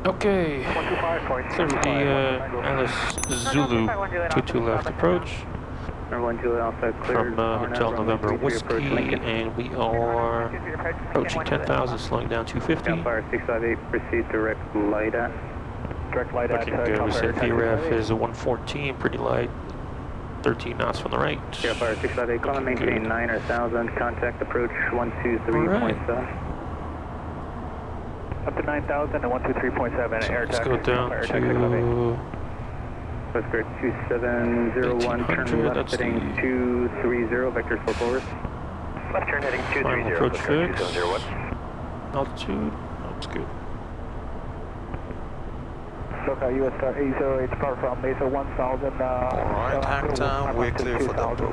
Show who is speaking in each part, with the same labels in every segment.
Speaker 1: Okay, clear for the ILS Zulu 22 left approach from Hotel November Whiskey, and we are approaching 10,000, slowing down 250.
Speaker 2: Fire 658, proceed direct light at.
Speaker 1: Looking good, we said VREF is a 114, pretty light, 13 knots from the right.
Speaker 2: Fire 658, call and maintain 9 or 1,000, contact approach 123.7. Up to 9,000 and 123.7,
Speaker 1: So
Speaker 2: air
Speaker 1: let's
Speaker 2: taxi.
Speaker 1: go down to
Speaker 2: West Grid 2701, turn left heading 230, vectors 4 forward. Left turn heading 230,
Speaker 1: final approach fix.
Speaker 2: 2701.
Speaker 1: Altitude, looks good.
Speaker 2: SoCal US 808, depart from Mesa 1000.
Speaker 3: Alright, Hacktown, we're clear for the approach.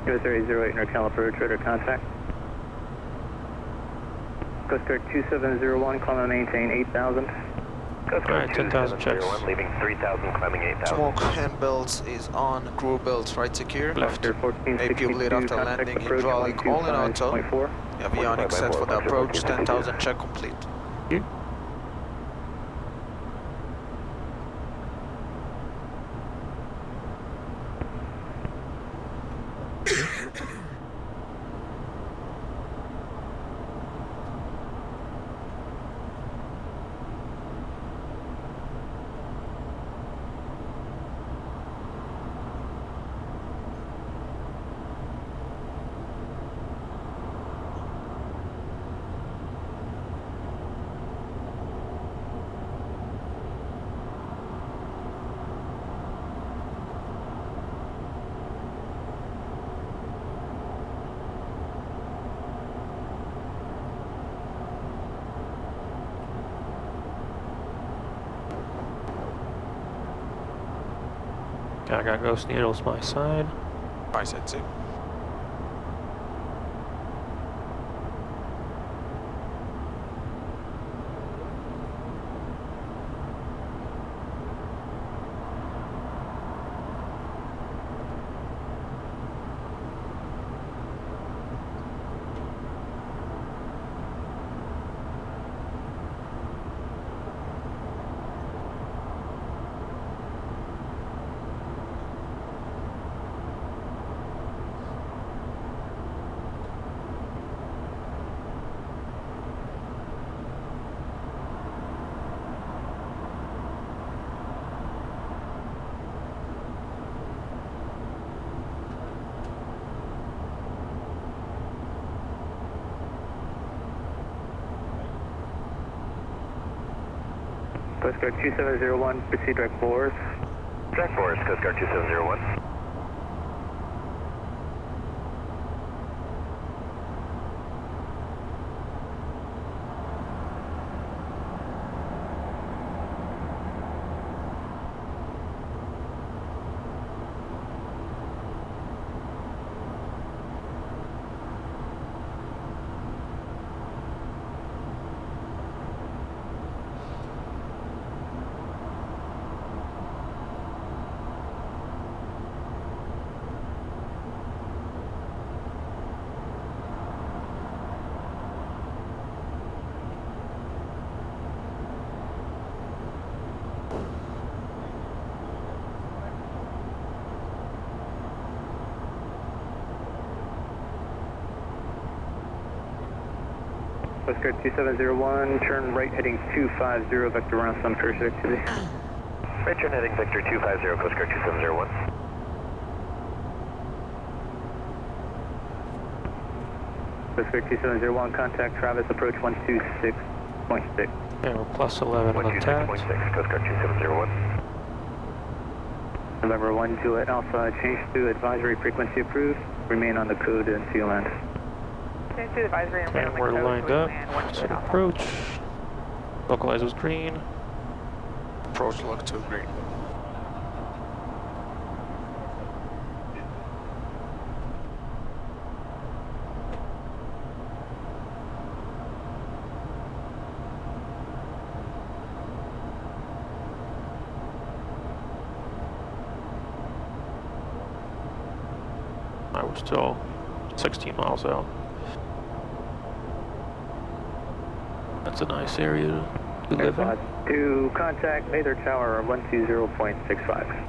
Speaker 2: US 808, NorCal approach, radar contact. Coast Guard 2701, climb and maintain 8,000.
Speaker 1: Alright, 10,000 checks.
Speaker 2: Leaving 3,000, climbing 8,000.
Speaker 3: Smoke hand belts is on, crew belts right secure.
Speaker 1: Left.
Speaker 3: APU lead after landing, hydraulic all in auto. Avionics set for the approach, 10,000 check complete.
Speaker 1: You. I got ghost needles my side.
Speaker 3: I said too.
Speaker 2: Coast Guard 2701, proceed direct forward. Direct forward, Coast Guard 2701. Coast Guard 2701, turn right heading 250, vector around sun first activity. Right turn heading vector 250, Coast Guard 2701. Coast Guard 2701, contact Travis, approach 126.6.
Speaker 1: Yeah, we're plus 11 on the tax.
Speaker 2: 126.6, Coast Guard 2701. November 1 Juliet Alpha, change to advisory frequency approved. Remain on the code until land.
Speaker 1: And we're lined up to approach. Localize was green.
Speaker 3: Approach look to green.
Speaker 1: I was still 16 miles out. That's a nice area 11.
Speaker 2: To contact Mather Tower 120.65.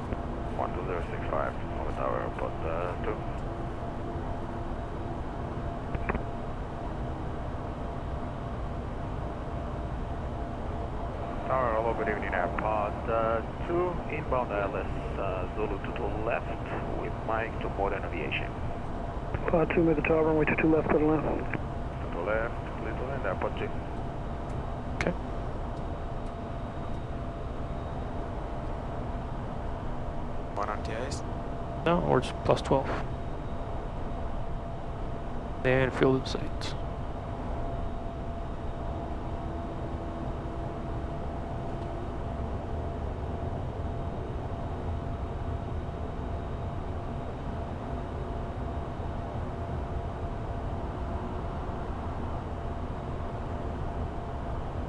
Speaker 4: 12065, over tower airport 2. Tower, hello, good evening, AirPod 2, inbound ILS Zulu 22 left, with mic to modern aviation.
Speaker 5: Pod 2, Mather Tower, runway 22 left, clear to land.
Speaker 4: 22 left, clear to land, AirPod 2.
Speaker 1: Okay.
Speaker 3: One RTIs.
Speaker 1: No, or it's plus 12. And field in sight.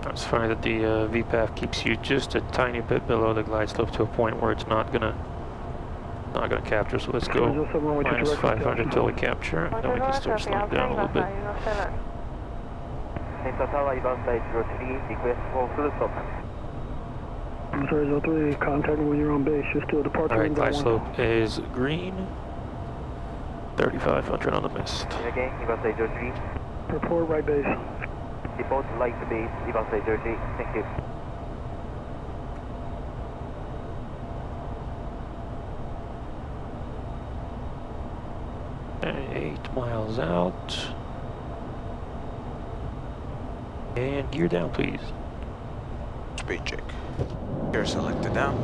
Speaker 1: It's funny that the VPAF keeps you just a tiny bit below the glide slope to a point where it's not gonna capture. So let's go minus 500 till we capture, and then we can start slowing down a little bit.
Speaker 5: I'm sorry, 03, contact me when you're on base. You're still departure.
Speaker 1: All right, glide slope is green. 3,500 on the mist.
Speaker 5: Report right base.
Speaker 2: Report light to base, Evanside 30, thank you.
Speaker 1: And 8 miles out. And gear down, please.
Speaker 3: Speed check. Gear selected down.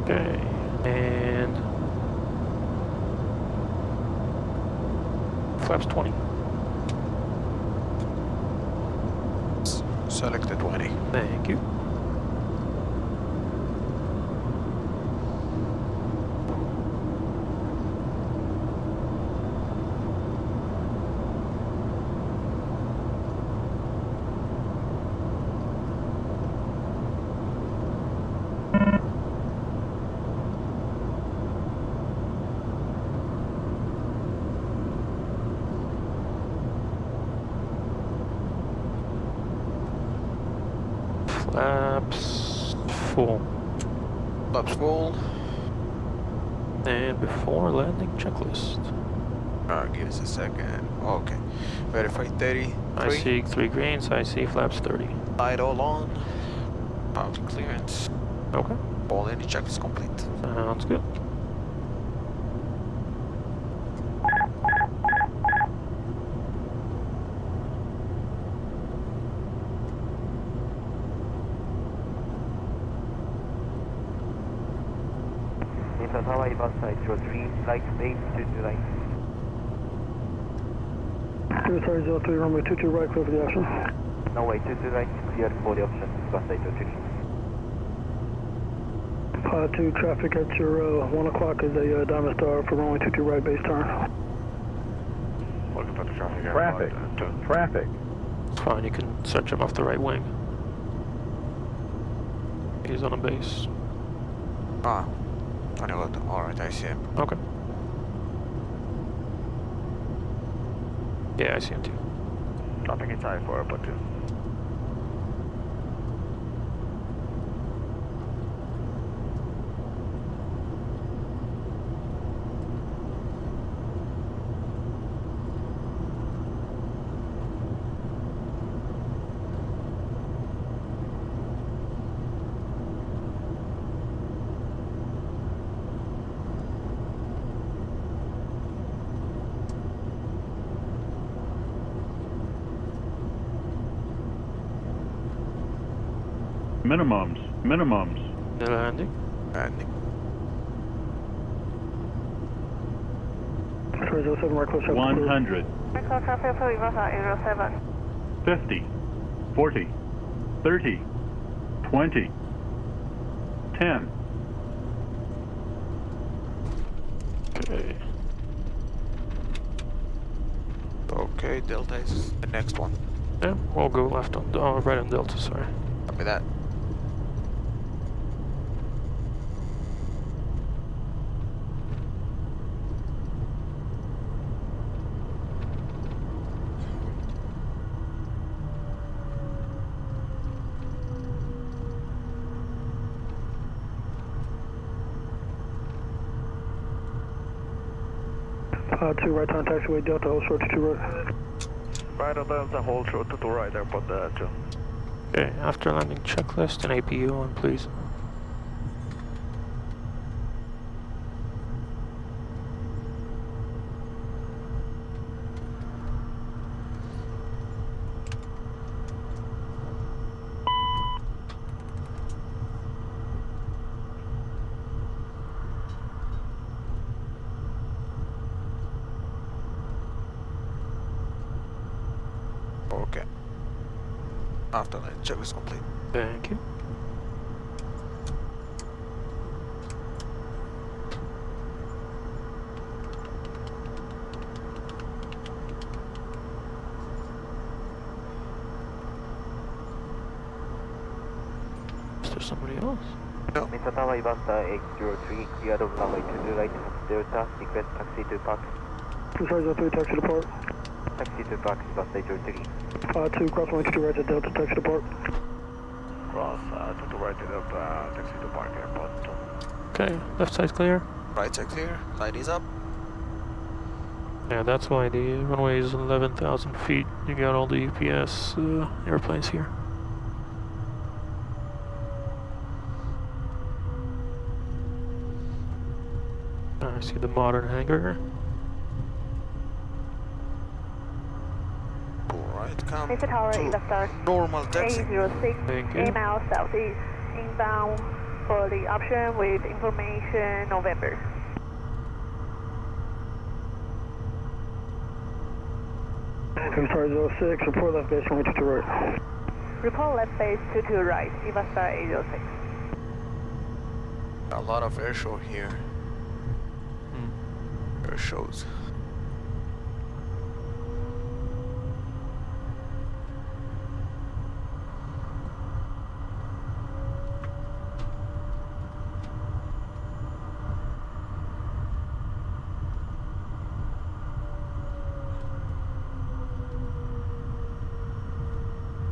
Speaker 1: Okay, and flaps 20.
Speaker 3: Selected 20.
Speaker 1: Thank you. Flaps full.
Speaker 3: Flaps full.
Speaker 1: And before landing checklist.
Speaker 3: Give us a second. Okay. Verify 30.
Speaker 1: I see 3 greens, I see flaps 30.
Speaker 3: Light all on. Power clearance.
Speaker 1: Okay.
Speaker 3: All any checks complete.
Speaker 1: Sounds good.
Speaker 2: Hawaii bus side 03, light base 22 right.
Speaker 5: Sorry, 03, runway 22 right, clear for the option.
Speaker 2: No way, 22 right, clear for the option, bus side 03.
Speaker 5: Pod 2, traffic at your 1 o'clock is a Diamond Star for runway 22 right, base turn.
Speaker 4: Welcome to the traffic.
Speaker 6: Traffic. Traffic.
Speaker 1: It's fine, you can search him off the right wing. He's on a base.
Speaker 3: Ah. Alright, I see him.
Speaker 1: Okay. Yeah, I see him too.
Speaker 4: Dropping inside for airport 2.
Speaker 6: Minimums.
Speaker 1: Landing.
Speaker 3: Landing.
Speaker 5: Sorry, 07, right close.
Speaker 6: 100. 50. 40. 30. 20. 10.
Speaker 1: Okay.
Speaker 3: Okay, Delta is the next one.
Speaker 1: Yeah, we'll go left on, right on Delta, sorry.
Speaker 3: Copy that.
Speaker 5: 2 right turn taxiway Delta, hold short 22 right.
Speaker 4: Right on Delta, hold short to right, airport 2.
Speaker 1: Okay, after landing checklist and APU on, please.
Speaker 3: Okay. After landing check is complete.
Speaker 1: Thank you. Is there somebody else?
Speaker 3: No.
Speaker 7: Mr. Tower, Ivasta 803, cleared of runway 22 right, Delta, request taxi to park.
Speaker 5: Precise 03, taxi to park.
Speaker 7: Taxi to park, Ivasta 803.
Speaker 5: 2, cross runway 22 right at Delta, taxi to park.
Speaker 4: Cross to right to Delta, taxi to park, airport 2.
Speaker 1: Okay, left side's clear.
Speaker 3: Right side clear. Light is up.
Speaker 1: Yeah, that's why the runway is 11,000 feet. You got all the UPS airplanes here. I see the modern hangar.
Speaker 3: Alright, come
Speaker 8: Mr. Tower,
Speaker 3: to
Speaker 8: Ivasta
Speaker 3: normal taxi.
Speaker 8: 806,
Speaker 1: Thank you.
Speaker 8: 8 miles southeast, inbound for the option with information November.
Speaker 5: Precise 06, report left base runway 22 right.
Speaker 8: Report left base 22 right, Ivasta 806.
Speaker 3: A lot of air show here. Air shows.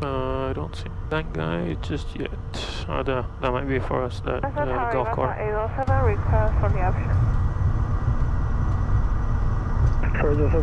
Speaker 1: I don't see that guy just yet. That might be for us, that
Speaker 8: Mr. Tower,
Speaker 1: golf cart.
Speaker 8: Ivasta 807, request for the option.
Speaker 5: Precise 07,